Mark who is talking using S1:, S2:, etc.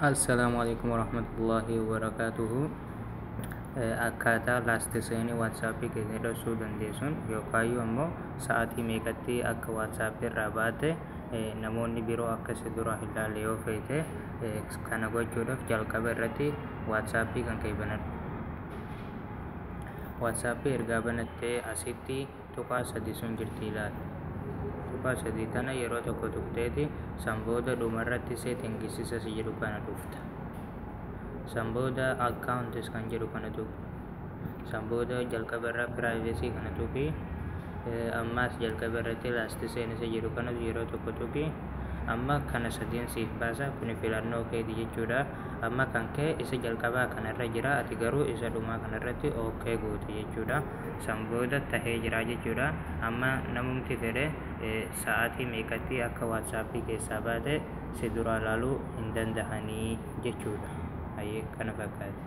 S1: Assalamualaikum warahmatullahi wabarakatuh. Akkaataa laastiseenii waatsaappii keenya hidhachuu dandeessuun yookaan immoo sa'aatii meeqatti akka waatsaappii irraa baate namoonni biroo akkasii dura hin ilaalle yoo feete kana gochuudhaaf jalqaba irratti waatsaappii kan kee banadhu. Waatsaappii ergaa banattee asitti tuqaa sadii sun jirti ilaali. Tuqaa sadii kana yeroo tokko tuqxeeti sanbooda dhumarratti seetingisiisa si jedhu kana dhufta. Sanbooda accounts kan jedhu kana tuqu. Sanbooda jalqaba irraa privacy kana tuqi. Ammas jalqaba irratti laastiseen isa jedhu kana yeroo tokko tuqi. Amma kana sadiin siif baasa kuni filannoo keeti jechuudha. Amma kan kee isa jalqabaa kanarra jira ati garuu isa dhumaa kanarratti okay goote jechuudha. Sanbooda tahee jira jechuudha. Amma namumti fedhe sa'aatii meeqatti akka waatsaappii keessaa baate si dura ilaaluu hin dandahanii jechuudha. Kana fakkaata.